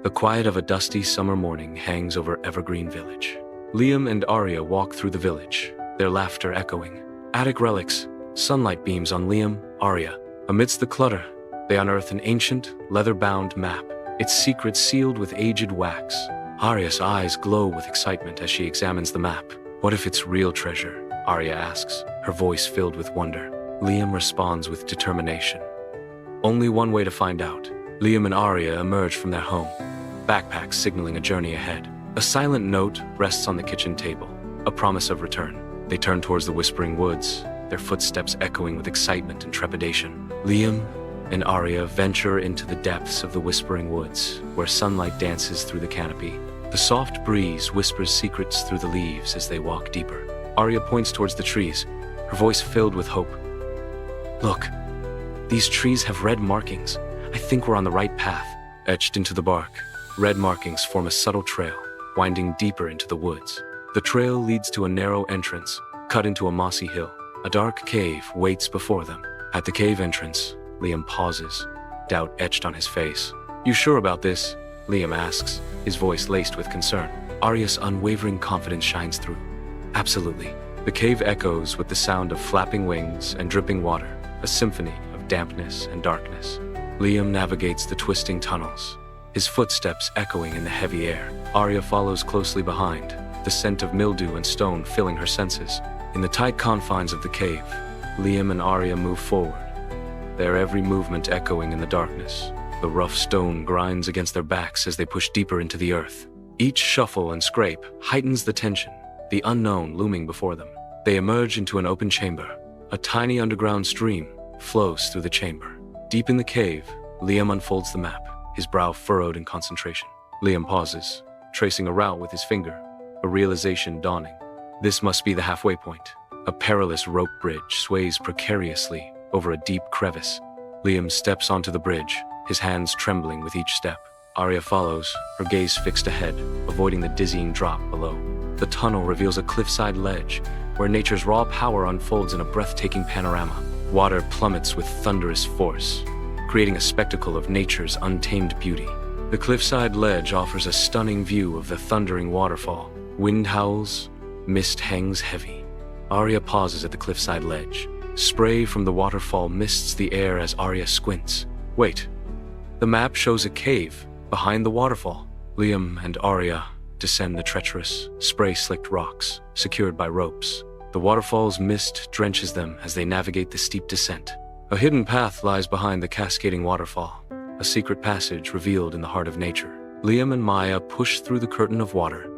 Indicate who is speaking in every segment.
Speaker 1: The quiet of a dusty summer morning hangs over Evergreen Village. Liam and Arya walk through the village, their laughter echoing. Attic relics, sunlight beams on Liam, Arya. Amidst the clutter, they unearth an ancient, leather-bound map, its secrets sealed with aged wax. Arya's eyes glow with excitement as she examines the map. What if it's real treasure? Arya asks, her voice filled with wonder. Liam responds with determination. Only one way to find out. Liam and Arya emerge from their home, backpacks signaling a journey ahead. A silent note rests on the kitchen table, a promise of return. They turn towards the Whispering Woods, their footsteps echoing with excitement and trepidation. Liam and Arya venture into the depths of the Whispering Woods, where sunlight dances through the canopy. The soft breeze whispers secrets through the leaves as they walk deeper. Arya points towards the trees, her voice filled with hope. Look, these trees have red markings. I think we're on the right path. Etched into the bark, red markings form a subtle trail, winding deeper into the woods. The trail leads to a narrow entrance, cut into a mossy hill. A dark cave waits before them. At the cave entrance, Liam pauses, doubt etched on his face. You sure about this? Liam asks, his voice laced with concern. Arya's unwavering confidence shines through. Absolutely. The cave echoes with the sound of flapping wings and dripping water, a symphony of dampness and darkness. Liam navigates the twisting tunnels, his footsteps echoing in the heavy air. Arya follows closely behind, the scent of mildew and stone filling her senses. In the tight confines of the cave, Liam and Arya move forward, their every movement echoing in the darkness. The rough stone grinds against their backs as they push deeper into the earth. Each shuffle and scrape heightens the tension, the unknown looming before them. They emerge into an open chamber. A tiny underground stream flows through the chamber. Deep in the cave, Liam unfolds the map, his brow furrowed in concentration. Liam pauses, tracing a route with his finger, a realization dawning. This must be the halfway point. A perilous rope bridge sways precariously over a deep crevice. Liam steps onto the bridge, his hands trembling with each step. Arya follows, her gaze fixed ahead, avoiding the dizzying drop below. The tunnel reveals a cliffside ledge, where nature's raw power unfolds in a breathtaking panorama. Water plummets with thunderous force, creating a spectacle of nature's untamed beauty. The cliffside ledge offers a stunning view of the thundering waterfall. Wind howls, mist hangs heavy. Arya pauses at the cliffside ledge. Spray from the waterfall mists the air as Arya squints. Wait, the map shows a cave behind the waterfall. Liam and Arya descend the treacherous, spray-slicked rocks, secured by ropes. The waterfall's mist drenches them as they navigate the steep descent. A hidden path lies behind the cascading waterfall, a secret passage revealed in the heart of nature. Liam and Maya push through the curtain of water,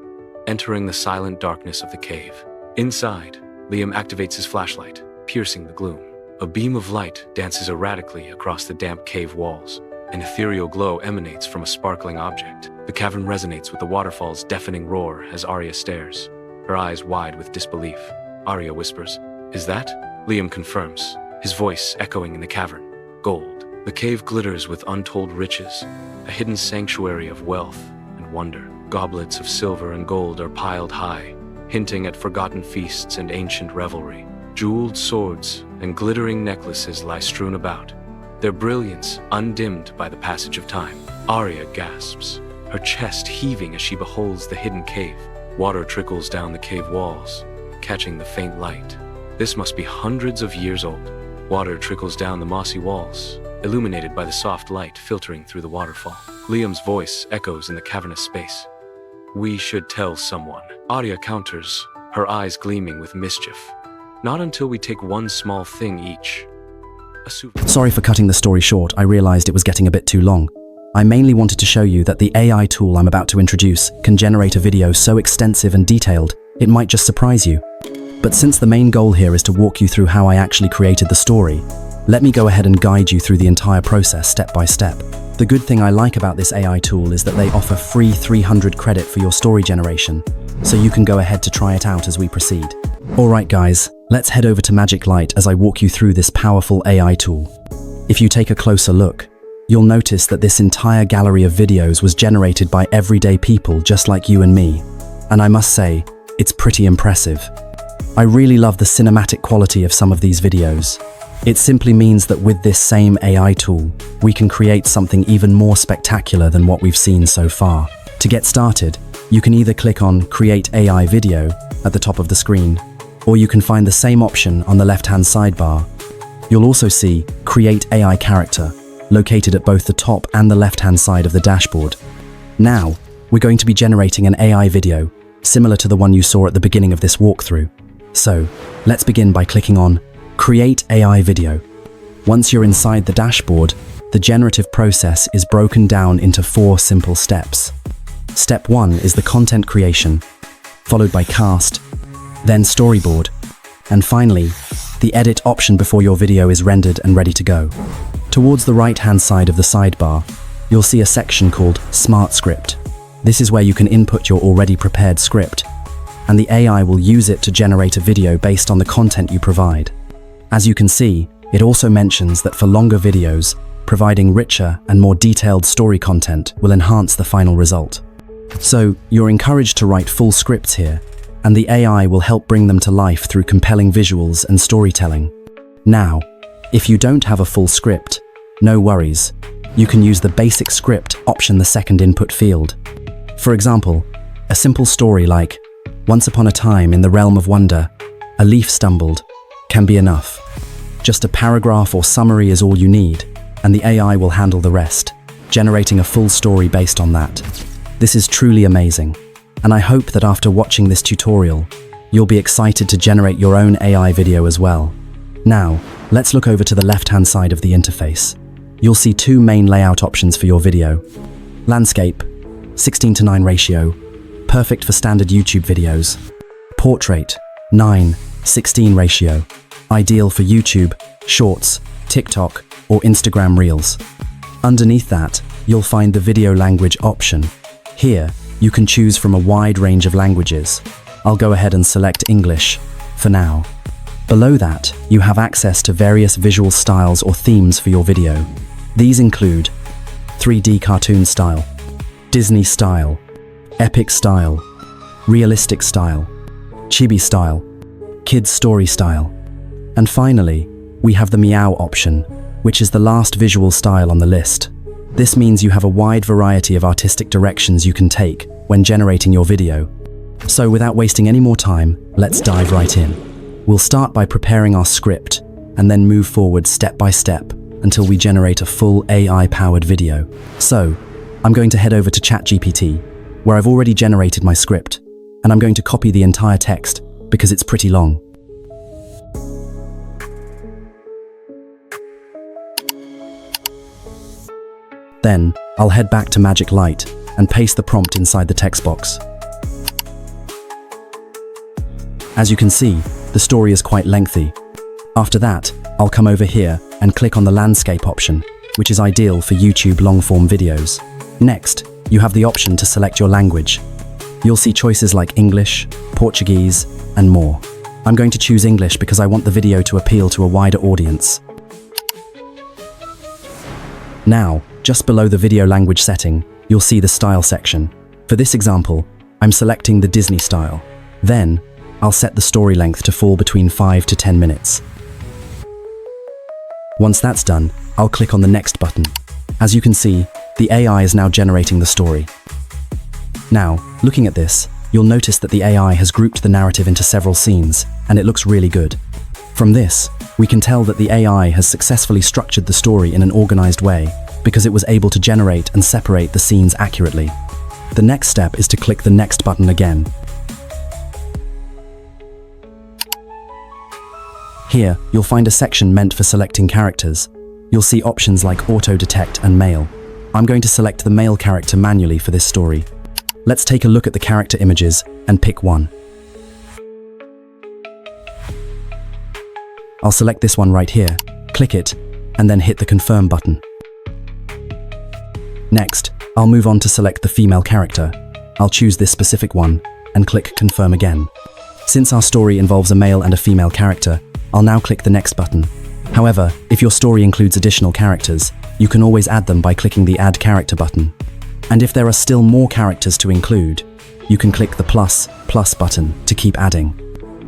Speaker 1: entering the silent darkness of the cave. Inside, Liam activates his flashlight, piercing the gloom. A beam of light dances erratically across the damp cave walls. An ethereal glow emanates from a sparkling object. The cavern resonates with the waterfall's deafening roar as Arya stares, her eyes wide with disbelief. Arya whispers, "Is that?" Liam confirms, his voice echoing in the cavern. Gold. The cave glitters with untold riches, a hidden sanctuary of wealth and wonder. Goblets of silver and gold are piled high, hinting at forgotten feasts and ancient revelry. Jeweled swords and glittering necklaces lie strewn about, their brilliance undimmed by the passage of time. Arya gasps, her chest heaving as she beholds the hidden cave. Water trickles down the cave walls, catching the faint light. This must be hundreds of years old. Water trickles down the mossy walls, illuminated by the soft light filtering through the waterfall. Liam's voice echoes in the cavernous space. "We should tell someone." Arya counters, her eyes gleaming with mischief. "Not until we take one small thing each."
Speaker 2: Sorry for cutting the story short, I realized it was getting a bit too long. I mainly wanted to show you that the AI tool I'm about to introduce can generate a video so extensive and detailed, it might just surprise you. But since the main goal here is to walk you through how I actually created the story, let me go ahead and guide you through the entire process step by step. The good thing I like about this AI tool is that they offer free 300 credit for your story generation, so you can go ahead to try it out as we proceed. Alright guys, let's head over to Magic Light as I walk you through this powerful AI tool. If you take a closer look, you'll notice that this entire gallery of videos was generated by everyday people just like you and me. And I must say, it's pretty impressive. I really love the cinematic quality of some of these videos. It simply means that with this same AI tool, we can create something even more spectacular than what we've seen so far. To get started, you can either click on Create AI Video at the top of the screen, or you can find the same option on the left-hand sidebar. You'll also see Create AI Character, located at both the top and the left-hand side of the dashboard. Now, we're going to be generating an AI video, similar to the one you saw at the beginning of this walkthrough. So, let's begin by clicking on Create AI Video. Once you're inside the dashboard, the generative process is broken down into 4 simple steps. Step 1 is the content creation, followed by cast, then storyboard, and finally, the edit option before your video is rendered and ready to go. Towards the right-hand side of the sidebar, you'll see a section called Smart Script. This is where you can input your already prepared script, and the AI will use it to generate a video based on the content you provide. As you can see, it also mentions that for longer videos, providing richer and more detailed story content will enhance the final result. So, you're encouraged to write full scripts here, and the AI will help bring them to life through compelling visuals and storytelling. Now, if you don't have a full script, no worries. You can use the basic script option the second input field. For example, a simple story like, "Once upon a time in the realm of wonder, a leaf stumbled," can be enough. Just a paragraph or summary is all you need, and the AI will handle the rest, generating a full story based on that. This is truly amazing, and I hope that after watching this tutorial, you'll be excited to generate your own AI video as well. Now, let's look over to the left-hand side of the interface. You'll see 2 main layout options for your video. Landscape, 16:9 ratio, perfect for standard YouTube videos. Portrait, 9:16 ratio, ideal for YouTube, Shorts, TikTok, or Instagram Reels. Underneath that, you'll find the video language option. Here, you can choose from a wide range of languages. I'll go ahead and select English for now. Below that, you have access to various visual styles or themes for your video. These include 3D cartoon style, Disney style, epic style, realistic style, chibi style, kids story style. And finally, we have the meow option, which is the last visual style on the list. This means you have a wide variety of artistic directions you can take when generating your video. So without wasting any more time, let's dive right in. We'll start by preparing our script and then move forward step by step until we generate a full AI-powered video. So, I'm going to head over to ChatGPT, where I've already generated my script, and I'm going to copy the entire text because it's pretty long. Then, I'll head back to Magic Light and paste the prompt inside the text box. As you can see, the story is quite lengthy. After that, I'll come over here and click on the landscape option, which is ideal for YouTube long-form videos. Next, you have the option to select your language. You'll see choices like English, Portuguese, and more. I'm going to choose English because I want the video to appeal to a wider audience. Now, just below the video language setting, you'll see the style section. For this example, I'm selecting the Disney style. Then, I'll set the story length to fall between 5 to 10 minutes. Once that's done, I'll click on the Next button. As you can see, the AI is now generating the story. Now, looking at this, you'll notice that the AI has grouped the narrative into several scenes, and it looks really good. From this, we can tell that the AI has successfully structured the story in an organized way, because it was able to generate and separate the scenes accurately. The next step is to click the Next button again. Here, you'll find a section meant for selecting characters. You'll see options like Auto Detect and Male. I'm going to select the male character manually for this story. Let's take a look at the character images and pick one. I'll select this one right here, click it, and then hit the Confirm button. Next, I'll move on to select the female character. I'll choose this specific one and click Confirm again. Since our story involves a male and a female character, I'll now click the Next button. However, if your story includes additional characters, you can always add them by clicking the Add Character button. And if there are still more characters to include, you can click the plus button to keep adding.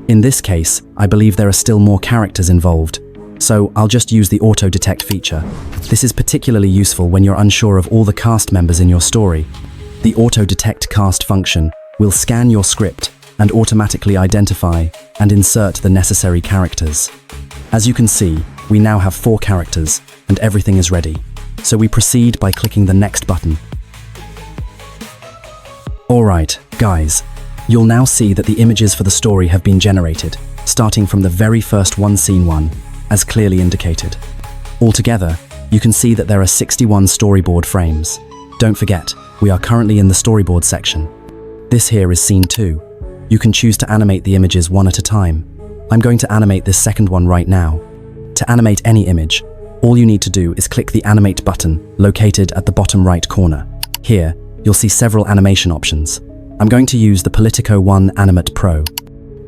Speaker 2: In this case, I believe there are still more characters involved, so I'll just use the auto detect feature. This is particularly useful when you're unsure of all the cast members in your story. The auto detect cast function will scan your script and automatically identify and insert the necessary characters. As you can see, we now have 4 characters and everything is ready. So we proceed by clicking the next button. Alright, guys, you'll now see that the images for the story have been generated, starting from the very first scene 1, as clearly indicated. Altogether, you can see that there are 61 storyboard frames. Don't forget, we are currently in the storyboard section. This here is scene 2. You can choose to animate the images one at a time. I'm going to animate this second one right now. To animate any image, all you need to do is click the Animate button located at the bottom right corner. Here, you'll see several animation options. I'm going to use the Politico 1 Animate Pro.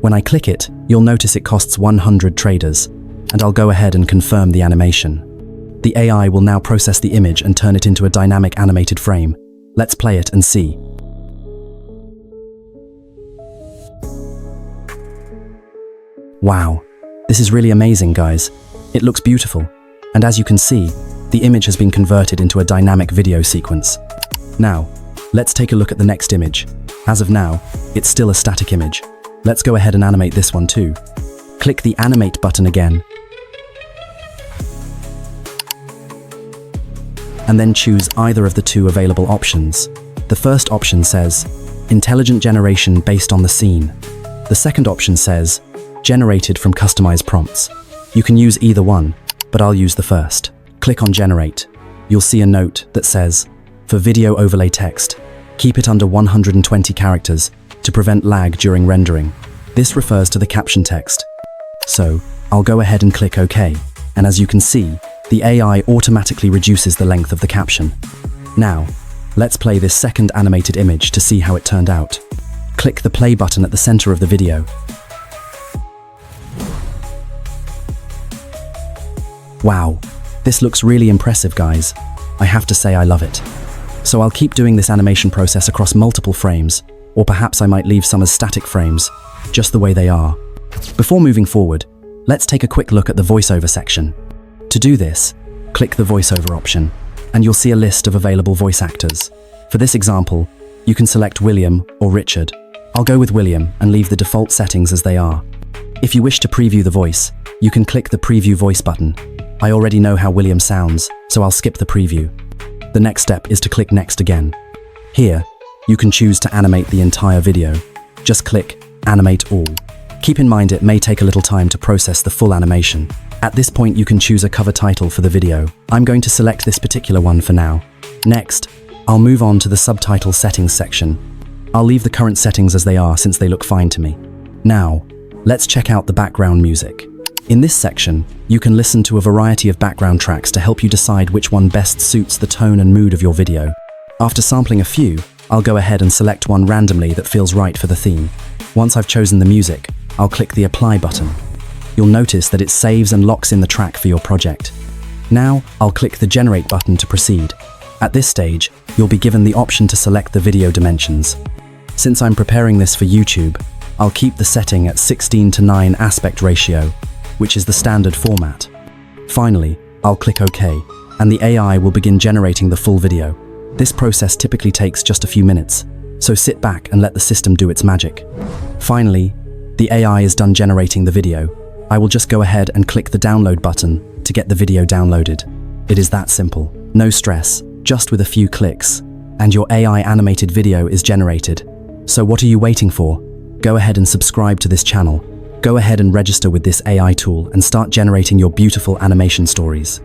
Speaker 2: When I click it, you'll notice it costs 100 traders, and I'll go ahead and confirm the animation. The AI will now process the image and turn it into a dynamic animated frame. Let's play it and see. Wow, this is really amazing, guys. It looks beautiful, and as you can see, the image has been converted into a dynamic video sequence. Now, let's take a look at the next image. As of now, it's still a static image. Let's go ahead and animate this one too. Click the Animate button again, and then choose either of the 2 available options. The first option says, Intelligent Generation based on the scene. The second option says, Generated from customized prompts. You can use either one, but I'll use the first. Click on Generate. You'll see a note that says, for video overlay text, keep it under 120 characters to prevent lag during rendering. This refers to the caption text. So, I'll go ahead and click OK, and as you can see, the AI automatically reduces the length of the caption. Now, let's play this second animated image to see how it turned out. Click the play button at the center of the video. Wow, this looks really impressive, guys. I have to say I love it. So I'll keep doing this animation process across multiple frames, or perhaps I might leave some as static frames, just the way they are. Before moving forward, let's take a quick look at the voiceover section. To do this, click the voiceover option, and you'll see a list of available voice actors. For this example, you can select William or Richard. I'll go with William and leave the default settings as they are. If you wish to preview the voice, you can click the Preview Voice button. I already know how William sounds, so I'll skip the preview. The next step is to click Next again. Here, you can choose to animate the entire video. Just click Animate All. Keep in mind it may take a little time to process the full animation. At this point, you can choose a cover title for the video. I'm going to select this particular one for now. Next, I'll move on to the subtitle settings section. I'll leave the current settings as they are since they look fine to me. Now, let's check out the background music. In this section, you can listen to a variety of background tracks to help you decide which one best suits the tone and mood of your video. After sampling a few, I'll go ahead and select one randomly that feels right for the theme. Once I've chosen the music, I'll click the Apply button. You'll notice that it saves and locks in the track for your project. Now, I'll click the Generate button to proceed. At this stage, you'll be given the option to select the video dimensions. Since I'm preparing this for YouTube, I'll keep the setting at 16:9 aspect ratio, which is the standard format. Finally, I'll click OK, and the AI will begin generating the full video. This process typically takes just a few minutes, so sit back and let the system do its magic. Finally, the AI is done generating the video. I will just go ahead and click the Download button to get the video downloaded. It is that simple. No stress, just with a few clicks, and your AI animated video is generated. So what are you waiting for? Go ahead and subscribe to this channel. Go ahead and register with this AI tool and start generating your beautiful animation stories.